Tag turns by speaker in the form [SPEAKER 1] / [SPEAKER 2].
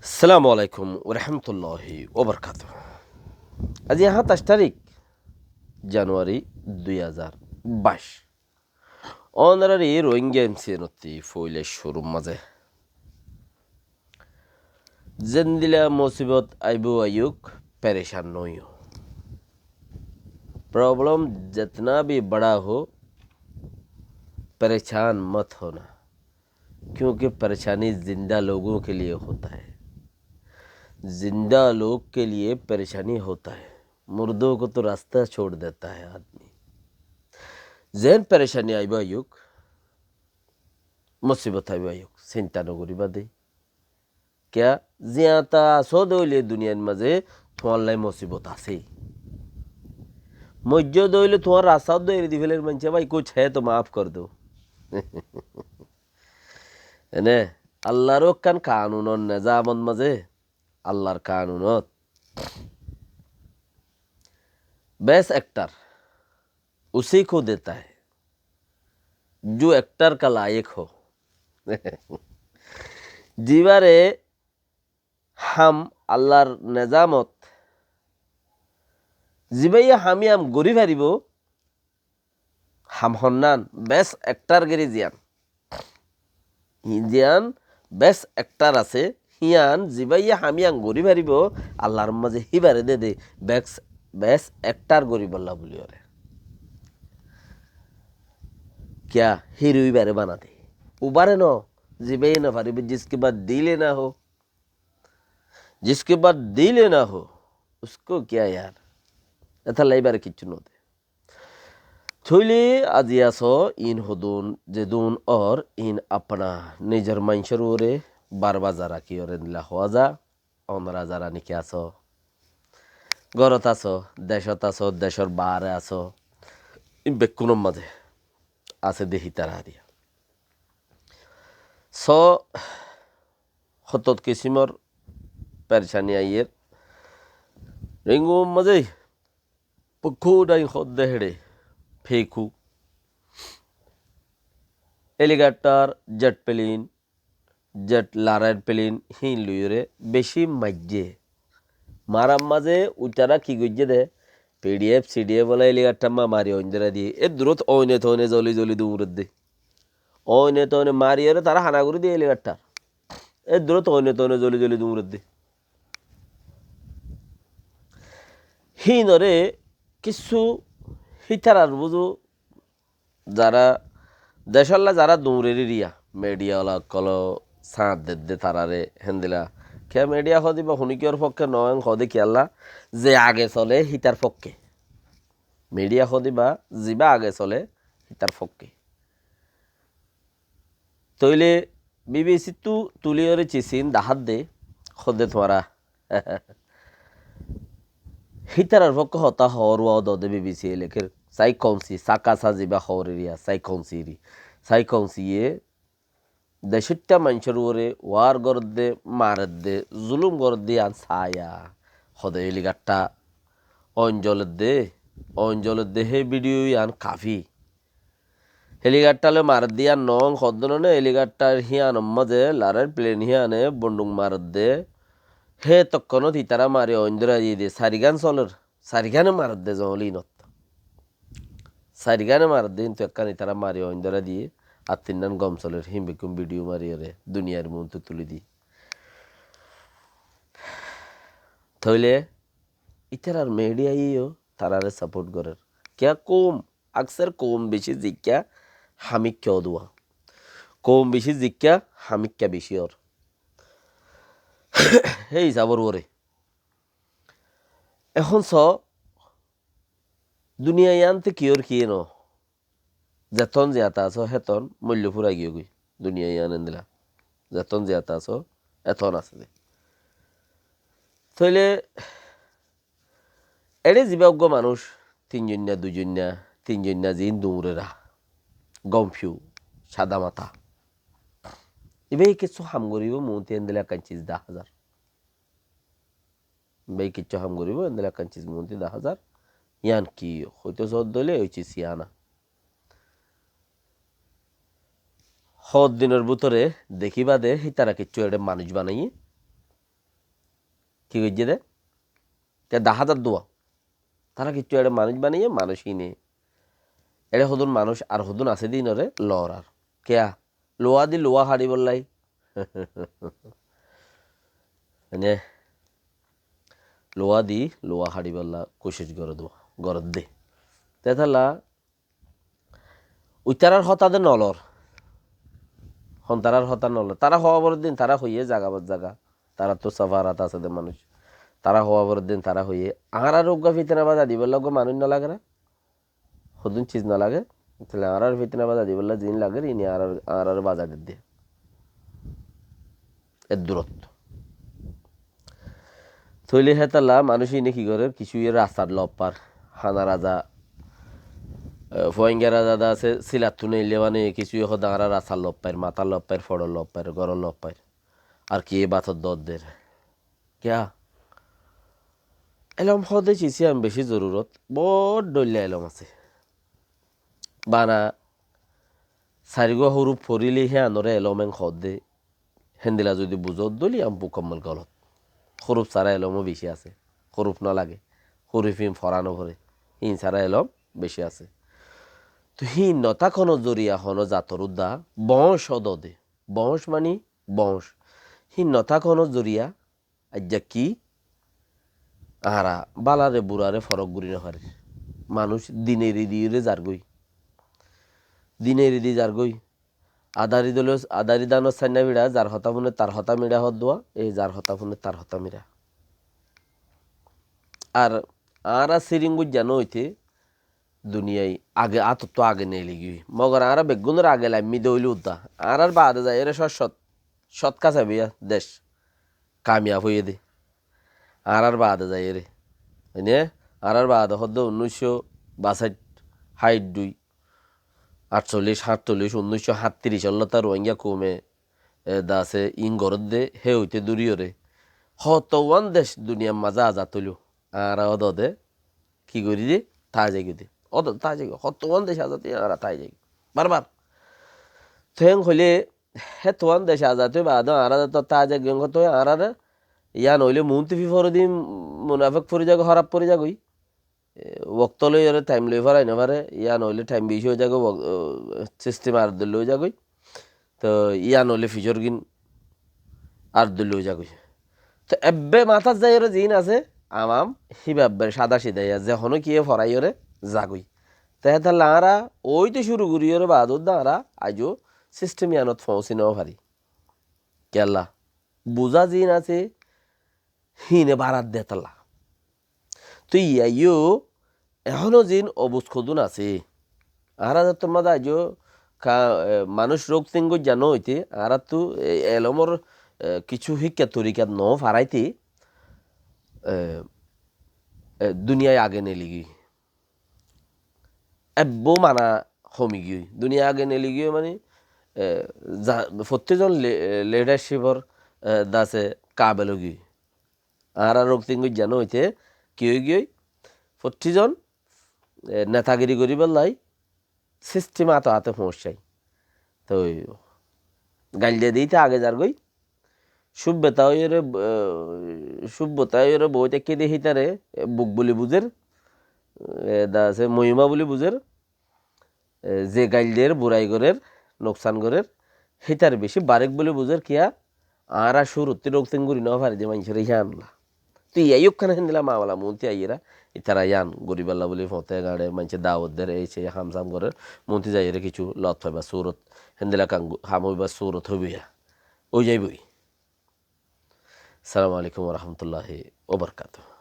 [SPEAKER 1] আসসালামু আলাইকুম ওরহমতুল্লাহি ওবরকাত। আজি 27 তারিখ জানুয়ারি 2022 অনারারি রোহিঙ্গা এমসিএনতি ফইলে শোরুম মাঝে জেন্দিলা মুসিবত আইবু আয়ুক परेशान नहीं हो। प्रॉब्लम जितना भी बड़ा हो परेशान मत होना, क्योंकि परेशानी जिंदा लोगों के लिए होता है। जिंदा लोग के लिए परेशानी होता है, मुर्दों को तो रास्ता छोड़ देता है आदमी। जैन परेशानी आइबा युग मुसीबत आइबा युग चिंता नगरी बादे क्या जियाता सो दइले दुनियार माঝে তোমার লাই मुसीबत আছে। मज्जो दइले তোমার রাস্তা দইরে দি ফেলের মানছে ভাই कुछ है तो माफ कर दो। এনে আল্লাহর কান কানুনন নিজামত মাঝে আল্লাহর কানুনত बेस्ट एक्टर उसी को देता है जो एक्टर का लायक हो। जीवारे हम আল্লাহর নিজামত জিবাইয়া হামি আম গরি পারিব হাম হন্নান বেস্ট एक्टर গেরি জিয়ান জিয়ান বেস্ট एक्टर আছে হিয়ান জিবাইয়া হামি আম গরি পারিব আল্লাহর মাঝে হিবারে দে দে बेस्ट एक्टर গরি বল্লা বলি ওরে क्या हीरो ही बारे बना दे उबारे नो जिबे ना पारिब जिसके बाद दिले ना हो, जिसके बाद दिले ना हो उसको क्या यार एथा लाइबारे किच्छु न दे थैले आजियासो इन हदुन जेदुन और इन अपना निजर माइंशर ओरे बारबा जारा की ओरे निला हवा जा ओनरा जारा निके आसो गरत आसो देशर बारे आसो इन बेकुनम माझे আছে দেহি তারা হারিয়া সো হতত কিসিমর পেরেশানি আইয়ের রিঙ্গু মাঝে পক্ষু ডাই হদ দেহেড়ে ফেকু এলিগেটর জেট প্লেন জেট লারার প্লেন হিন লুইরে বেশি মাজ্জে মারাম মাঝে উচারা কি গজ্জে দে পিডিএফ সিডিএফ বলে এলিগেটর মা মারি অঞ্জরা দিয়ে এ দূরত অইনে থনে জলি জলি দূর দে অইনে তনে মারিয়ে তারা হানাগুড়ি দিয়ে এলিগেটর এ দূরত অইনে তনে জলি জলি দূর দে হিনরে কিছু হিতারার বুঝু যারা দেশাল্লা যারা দৌড়ের রিয়া মিডিয়াওয়ালা কল সাঁত দে তারারে হেন্দিলা খেয়া মিডিয়া হদি বা হুনিকিয়র পক্ষে নয় হদি খেয়াল্লা যে আগে চলে হিতার পক্ষে মিডিয়া হদি বা যিবা আগে চলে হিতার পক্ষে তইলে বিবিসি তু তুলিয়রে চিসিন দাহাত দে হদে তোমারা হিতারার পক্ষে হতা হওয়া দদে বিবিসি এলেকের সাই কৌনসি সাকা সাজিবা হরিয়া সাই কৌনসিরি সাই কৌনসিয়ে দেশটা মানুষের ওরে ওয়ার গরদে মারদে জুলুম গরদে আন ছায়া হদে এলিগাট্টা অঞ্জলের দে হে ভিডিও আন কাফি হেলিগাট্টালে মার দিয়া নং হদনে হেলিগাট্টার হিয়ান মাঝে লারের প্লেন হিয়ানে বন্ডুং মার দে হে তখন তিতারা মারে অঞ্জরা দিয়ে দে সারিগান চলের সারিগানে মার দে জলিনত সারিগানে মার দে কিন্তু একখানি তারা মারে অঞ্জরা দিয়ে আর তিনজন গম চলের হিমবিকুম ভিডিও মারিয়ে রে দুনিয়ার মধ্যে তুলে দি তাহলে ইতারার মিডিয়াইও তারারে সাপোর্ট করের কে কম আকসার কম বেশি জিজ্ঞা হামিক্যা দোয়া কম বেশি জিজ্ঞা হামিক্যা বেশি ওর সেই হিসাবর ওরে এখন স দুনিয়া আনতে কিয়র কিয়ে ন যেতন জিয়াতা আছো হেতন মূল্য ফুরাই গিয়ে গই দুনিয়া আনেন দিলা যেতন জিয়াতা আছো এতন আছে তাইলে এড়ে জীবজ্ঞ মানুষ তিনজন্যা দুজন্যা তিনজন্যা জিন দৌড়েরা গমফিউ সাদা মাথা এবার কিছু হাম করিব মৌতি এনদিলে কাঞ্চিস 10,000 বে কিছু হাম করিব এনদিলে কাঞ্চিস মৌতি 10,000 ইয়ান কি হইতো সদ দলে হইছে সিয়ানা হদ দিনের ভিতরে দেখিবা দে তারা কিচ্ছু এটা মানুষ বানাইয়ে কি করছে দে তে 10,000 দোয়া তারা কিচ্ছু এটা মানুষ বানিয়ে মানুষই নেই এটা হদুন মানুষ আর হদুন আছে দিন ওরে লর আর কেয়া লোয়া দি লোয়া হাড়ি বললাই মানে লোয়া দি লোয়া হাড়ি বললা কোশিশ করে দোয়া গরদ দে তেথালা উইতারার হতাদে নলর হন্তারার হতা নলর তারা হওয়া বড় দিন তারা হইয়ে জাগাবার জাগা তারা তো সাফারাত আছে দে মানুষ তারা হওয়া বড় দিন তারা হইয়ে আর রোগা ফিতনা বাজা দি বললা মানুষ না লাগে না হদুন চিজ না লাগে তাহলে আর ফিতনা বাজা দি বললা জিন লাগে ইনি আর বাজা দিয়ে এর দূরত্ব থইলে হেতালা মানুষই নাকি করে কিছু রাস্তার লপার হানা রাজা ফয়েঙ্গা রাজা দা আছে সিলাতু নেইলে মানে কিছু দাঁড়া রাস্তার লপার মাথার লপার ফড়র লপার গরম লপার আর কি বাথর দরদের ক্যা এলম হদে চিছি আমি বেশি জরুরত বড় ডলিয়া এলম আছে বানা সারিগো হরুপ ফরিলে হে আনরে এলমেন খদে হেন্দিলা যদি বুঝত দলি আমি মুকম্মল গলত হরুপ সারা এলমও বেশি আছে হরুপ না লাগে হরুফিম ফরানো ভরে হিন সারা এলম বেশি আছে তো হিন্নতা কোনো জরিয়া হনো জাতর উদ্দা বংশ দদে বংশ মানি বংশ হিন্নতা কোনো জরিয়া আজ্জা কি আরা বালারে বুড়ারে ফরক গুড়ি নহারে মানুষ দিনের দিয়ে যারগই দিনের দি যারগই আদারি দানো সান্না মিড়া যার হতা ফুনে তার হতা মিড়া হত দোয়া এই যার হতা ফুনে তার হতা মিড়া আর আরা সিরিঙ্গুজ জানো হইতে দুনিয়ায় আগে তো আগে নেই লিগি মগর আরা বেগুনের আগে লাইমি দইলি উদ্দা আর বাদে যায় এর সৎ কাছে বিয়া দেশ কামিয়াব হয়ে দে আর বাদে যায় রে এনে আর বাদে হদ্দ 1962 48 47 1937 অল্লতা রোহিঙ্গা কমে দাসে ইন গরদ দে হে হইতে দূরিয়রে হতওয়ান দেশ দুনিয়ার মাজা আজা তৈল আর অদে কি করি দে তা যাই দে অদ তা যাই হতওয়ান দেশ আজাতে আর তাই যাই বারবার থেং হইলে হে তোয়ান দেশ আজাতে বাদ আর তো তা যাই গেং তো আর ইয়া নইলে মুন্তি ফিফর দিন মুনাফিক পরি যাগ খারাপ পরি যাগই ওক্ত লই আর টাইম লই ফরাই না পারে ইয়া নইলে টাইম বেশি হয়ে যাগো সিস্টেম আর দিল লই যাগই তো ইয়া নইলে ফিচর গিন আর দিল লই যাগই তো এব্বে মাথার যাই ওরে জিন আছে আমাম হিবাব্বের সাদা সিধাই যে হনো কি ফরাই ওরে যাগই তাহলে লাঁরা ওই তো শুরু করি ওরে বাদর দাঁড়া আজও সিস্টেম ইয়ানত পৌঁছি নেওয়া পারি কেল্লা বুঝা জিন আছে হিনে বারাত দেতালা তো ইয়াইও এখনো জিন অবুজ খদুন আছে আর তোমার আজও মানুষ রোগ সিংহ জানো হইতে আর তো এলমর কিছু শিক্ষা তরিকাত ন ফারাইতে দুনিয়ায় আগে নেলিগি এব্বো মানা হমি গিয়ে দুনিয়া আগে নেলিগিয়ে মানে প্রত্যেকজন লিডারশিপর দাসে কাবেল গিয়ে আর রোগ সিংহ জানো হইতে কি হয়ে গিয়ে প্রত্যেকজন নেতাগিরি করি বললাই সিস্টেম হাতে পৌঁছাই তো গাইল দিয়ে দিতে আগে যার গই সভ্যতা ওরে বইটা কে দেখি তারে বুক বলি বুঝের দাসে মহিমা বলি বুঝের যে গাইলদের বুড়াই গরের নোকসান গরের হিতার বেশি বারেক বলে বুঝের কিয়া আর সুরত্তি রোগ সিংগুরি না পারি যে মানুষের ইহা আনলা তুই ইয়াইখানে দিলা মাওলা মন্ত্রী আইয়েরা ইতারা ইয়ান গরিবাল্লা বলে ফতে গাড়ে মানুষের দাওয়াতদের এই সে হামসাম করে মন্ত্রী যাইয়েরা কিছু লত হয় বা সুরত হেন্দিলা কাঙ্গু হামই বা সুরত হইবিয়া ওই যাইবই। আসসালামু আলাইকুম ওয়া রাহমাতুল্লাহি ওয়া বারাকাতুহু।